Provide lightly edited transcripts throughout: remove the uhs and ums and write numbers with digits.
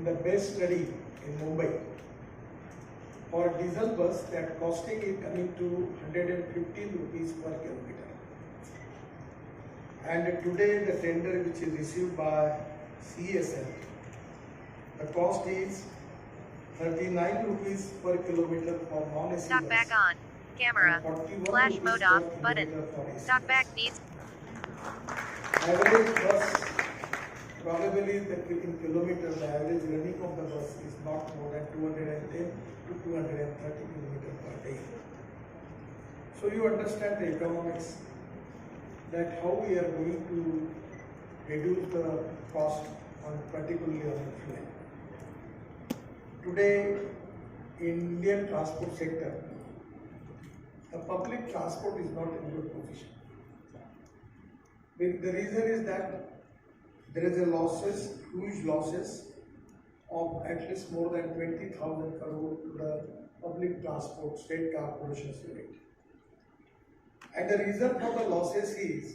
in the best study in Mumbai for a diesel bus that costing is coming to 115 rupees per kilometer. And today the tender which is received by CSL, the cost is 39 rupees per kilometer for non-AC Talk bus. back on. Camera. Flash mode off. Button. Talk back needs. Average bus, probably in kilometers, the average running of the bus is not more than 210 to 230 kilometers per day. So you understand the economics, that how we are going to reduce the cost on particularly on fuel. Today, in Indian transport sector, the public transport is not in good position. The reason is that there is a losses, huge losses of at least more than 20,000 crore to the public transport state corporations unit. And the reason for the losses is,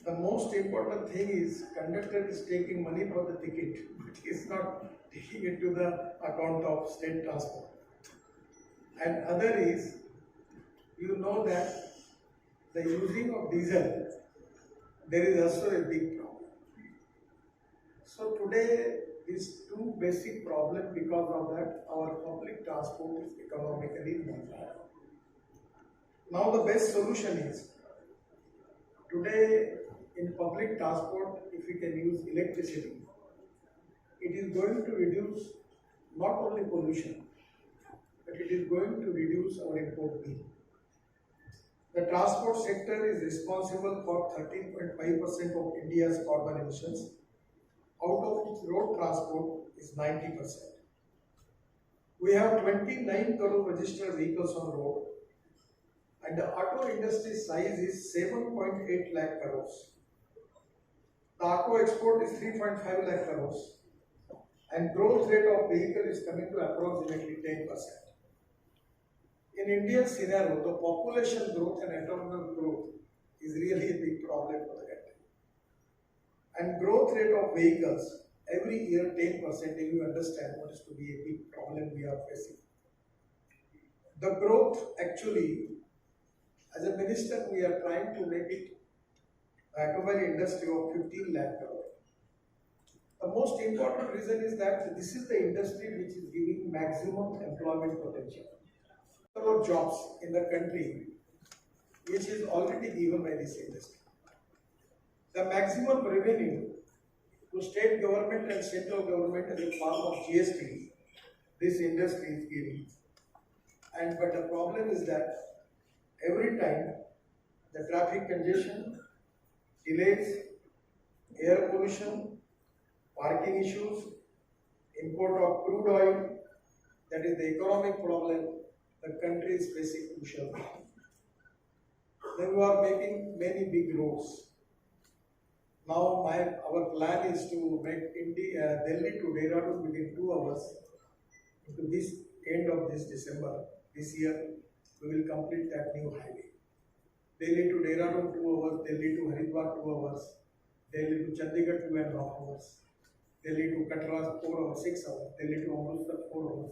the most important thing is conductor is taking money for the ticket, but he is not taking it to the account of state transport. And other is, you know that the using of diesel, there is also a big problem. So today, these two basic problems, because of that, our public transport is economically not viable. Now the best solution is, today in public transport, if we can use electricity, it is going to reduce not only pollution, but it is going to reduce our import bill. The transport sector is responsible for 13.5% of India's carbon emissions, out of which road transport is 90%. We have 29 crore registered vehicles on road, and the auto industry size is 7.8 lakh crores. The auto export is 3.5 lakh crores, and growth rate of vehicle is coming to approximately 10%. In Indian scenario, the population growth and economic growth is really a big problem for the country. And growth rate of vehicles every year 10%, if you understand what is to be a big problem we are facing. The growth actually, as a minister, we are trying to make it automobile industry of 15 lakh crore. The most important reason is that this is the industry which is giving maximum employment potential. There are jobs in the country which is already given by this industry. The maximum revenue to state government and central government in the form of GST, this industry is giving. But the problem is that every time the traffic congestion, delays, air pollution, parking issues, import of crude oil, that is the economic problem the country is facing crucial. Then we are making many big roads. Now our plan is to make Delhi to Dehradun within 2 hours. To this end of this December, this year, we will complete that new highway. Delhi to Dehradun 2 hours, Delhi to Haridwar 2 hours, Delhi to Chandigarh 2.5 hours, Delhi to Katra 4 hours, 6 hours, Delhi to Amritsar 4 hours,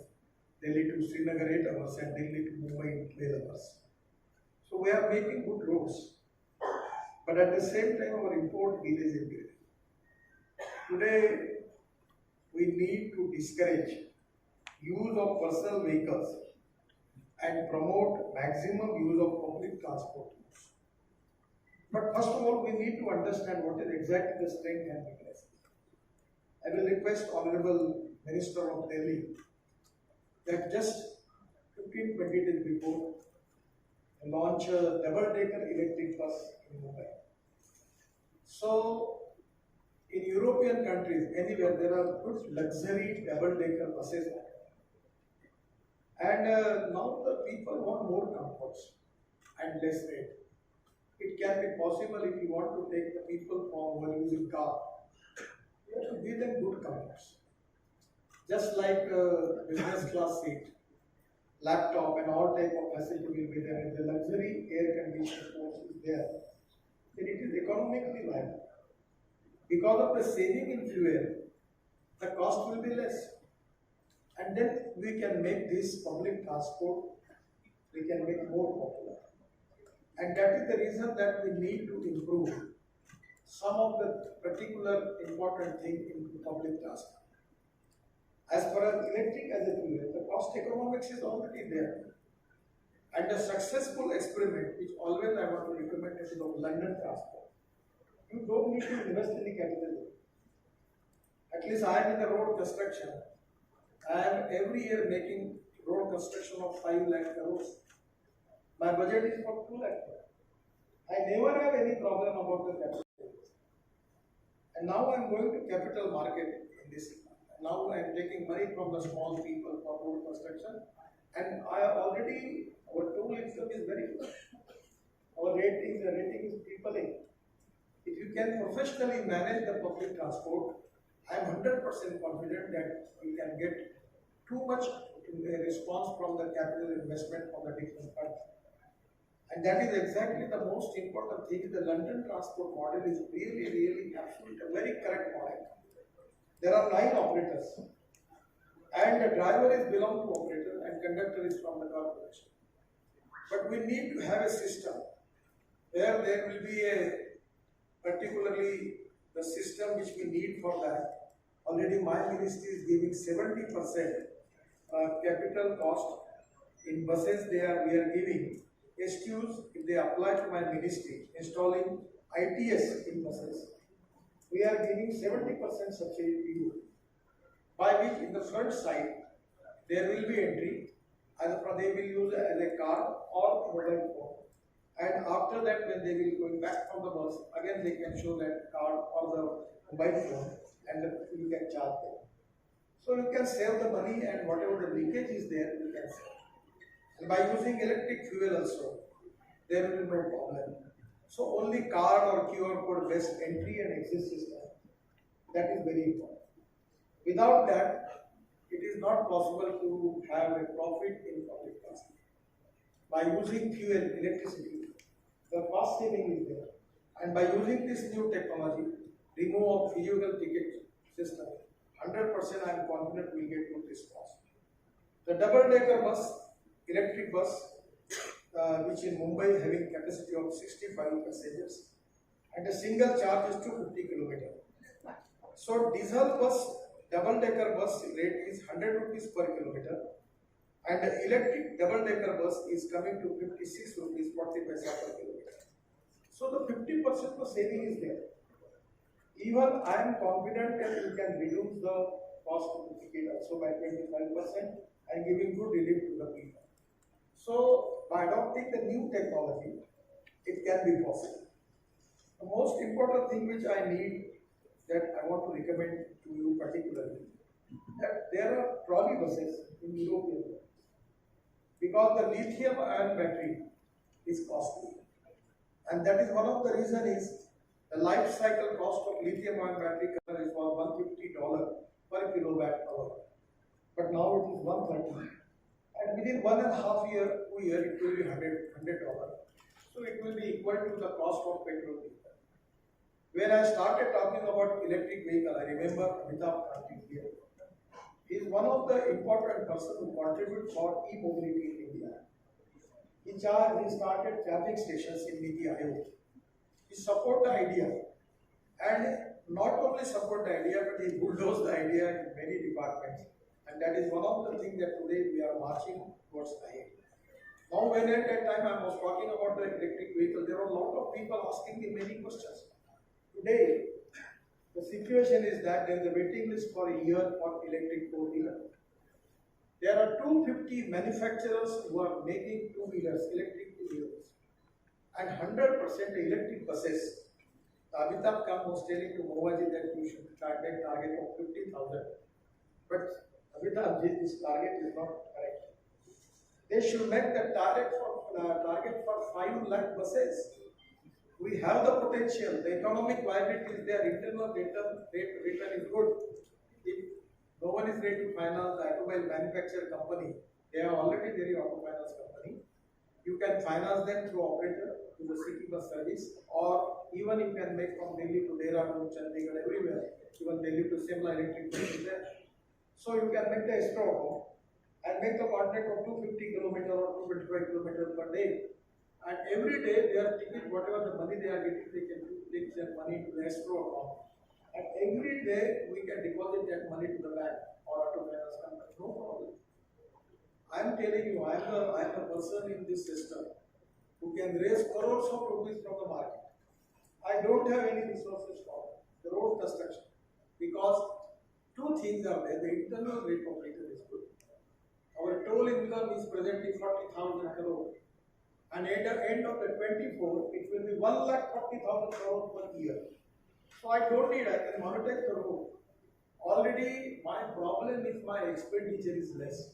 Delhi to Srinagar 8 hours, and Delhi to Mumbai 12 hours. So we are making good roads, but at the same time our import bill is increasing. Today we need to discourage use of personal vehicles and promote maximum use of public transport. But first of all, we need to understand what is exactly the strength and weakness. I will request Honorable Minister of Delhi that just 15-20 days before launch a double-decker electric bus in Mumbai. So, in European countries, anywhere there are good luxury double-decker buses. And now the people want more comforts and less rate. It can be possible if you want to take the people who are using car, you have to give them good comforts. Just like business class seat, laptop and all type of facility will be there. If the luxury air conditioned coach is there, then it is economically viable. Because of the saving in fuel, the cost will be less. And then we can make this public transport, we can make more popular. And that is the reason that we need to improve some of the particular important thing in public transport. As far as electric as a fuel, the cost economics is already there. And a successful experiment, which always I want to recommend, is of London transport. You don't need to invest any capital. At least I am in the road construction. I am every year making road construction of 5 lakh crores. My budget is for 2 lakh crores. I never have any problem about the capital. And now I am going to capital market in this. Now I am taking money from the small people for road construction. And our total income is very good. Our rating is AAA. If you can professionally manage the public transport, I am 100% confident that we can get too much response from the capital investment from the different parts. And that is exactly the most important thing. The London transport model is really absolutely a very correct model. There are 9 operators, and the driver is belong to operator and conductor is from the corporation. But we need to have a system where there will be a particularly the system which we need for that. Already my ministry is giving 70% capital cost in buses. We are giving SQs if they apply to my ministry, installing ITS in buses. We are giving 70% subsidy to you, by which in the front side there will be entry, either they will use it as a card or mobile phone. And after that, when they will going back from the bus, again they can show that card or the mobile phone, and you can charge them. So you can save the money, and whatever the leakage is there, you can save. And by using electric fuel also, there will be no problem. So only card or QR code based entry and exit system, that is very important. Without that, it is not possible to have a profit in public transport. By using fuel, electricity, the cost saving is there. And by using this new technology, remove of physical ticket system, 100% I am confident we will get good response. The double-decker bus, electric bus, which in Mumbai having capacity of 65 passengers, and a single charge is 250 kilometers. So diesel bus, double-decker bus rate is 100 rupees per kilometer, and the electric double-decker bus is coming to 56 rupees 40 paisa per kilometer. So the 50% of saving is there. Even I am confident that you can reduce the cost of the ticket also by 25% and giving good relief to the people. So by adopting the new technology, it can be possible. The most important thing which I need, that I want to recommend to you particularly, that there are trolley buses in European world, because the lithium ion battery is costly, and that is one of the reason is the life cycle cost of lithium ion battery is about $150 per kilowatt hour, but now it is $130, and within 1.5 year, 2 years, it will be $100. So it will be equal to the cost of petrol vehicle. When I started talking about electric vehicle, I remember Amitabh Bachchan here. He is one of the important person who contribute for e-mobility in India. He started charging stations in Niti Aayog. He support the idea, and not only support the idea, but he bulldozed the idea in many departments. And that is one of the things that today we are marching towards ahead. Now, when at that time I was talking about the electric vehicle, there were a lot of people asking me many questions. Today, the situation is that there is a waiting list for a year for electric four-wheeler. There are 250 manufacturers who are making two-wheelers, electric two-wheelers, and 100% electric buses. Amitabh Bachchan was telling to Movaji that we should target of 50,000. But Amitabh, this target is not correct. They should make the target for 5 lakh buses. We have the potential, the economic viability is there, internal rate return is good. If no one is ready to finance the automobile manufacturer company, they are already very auto finance company. You can finance them through operator, to the city bus service, or Even you can make from Delhi to Dehradun, Chandigarh, everywhere. Even Delhi to Simla electric bus is there. So you can make the extra home and make the contract of 250 km or 225 km per day. And every day their ticket, whatever the money they are getting, they can take their money to the escrow account. And every day we can deposit that money to the bank or auto finance company, no problem. I am telling you, I am the person in this system who can raise crores of rupees from the market. I don't have any resources for the road construction because two things are there. The internal rate of return is good. Our total income is presently 40,000 crore. And at the end of the 24, it will be 1,40,000 crore per year. So I don't need, I can monetize the road. Already my problem is my expenditure is less.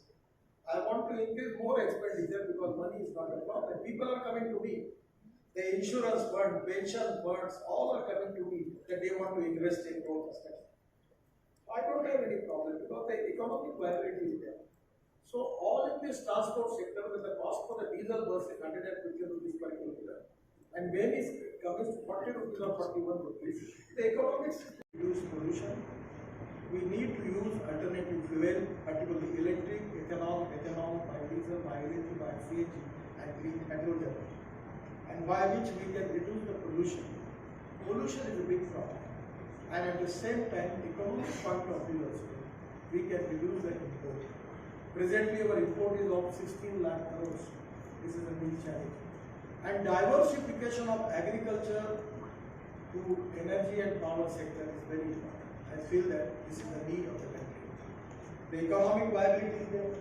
I want to increase more expenditure because money is not a problem. People are coming to me. The insurance fund, pension funds, all are coming to me that they want to invest in road construction. I don't have any problem because the economic viability is there. So all in this transport sector, when the cost for the diesel bus is 150 rupees per kilometer, and when it comes to 40 rupees or 41 rupees, the economics reduce pollution. We need to use alternative fuel, particularly electric, ethanol, biodiesel, bioenergy, CNG, and green hydrogen, and by which we can reduce the pollution. Pollution is a big problem, and at the same time, economic point of view also, we can reduce the import. Presently, our import is of 16 lakh crores. This is a big challenge. And diversification of agriculture to energy and power sector is very important. I feel that this is the need of the country. The economic viability is there.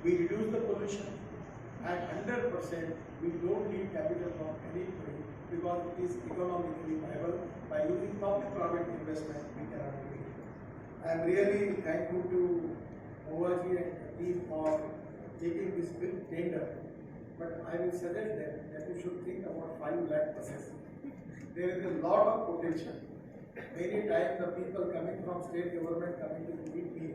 We reduce the pollution, and 100% we don't need capital from anybody because it is economically viable. By using public-private investment, we cannot do it. I am really thankful to Movaji and team for taking this big tender, but I will suggest them that you should think about 5 lakh buses. There is a lot of potential. Many times the people coming from state government coming to meet me,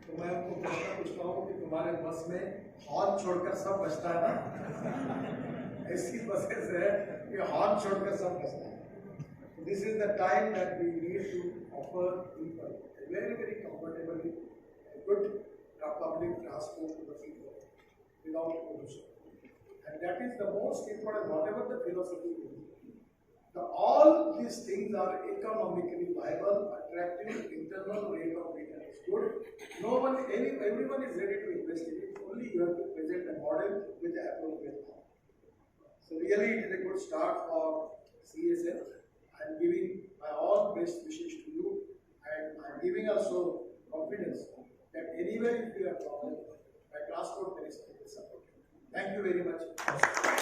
तो मैं उनको प्रश्न पूछता हूँ कि तुम्हारे बस में हॉर्न छोड़कर सब बजता है ना? ऐसी बसेस है कि हॉर्न छोड़कर सब बजता है. This is the time that we need to offer people a very comfortably good public transport to the people without pollution. And that is the most important, whatever the philosophy is. All these things are economically viable, attractive, internal rate of return is good. Everyone is ready to invest in it. Only you have to present a model with the appropriate form. So really it is a good start for CSL. I am giving my all best wishes to you, and I am giving also confidence that anywhere if you have problem, my transport ministry will support you. Thank you very much.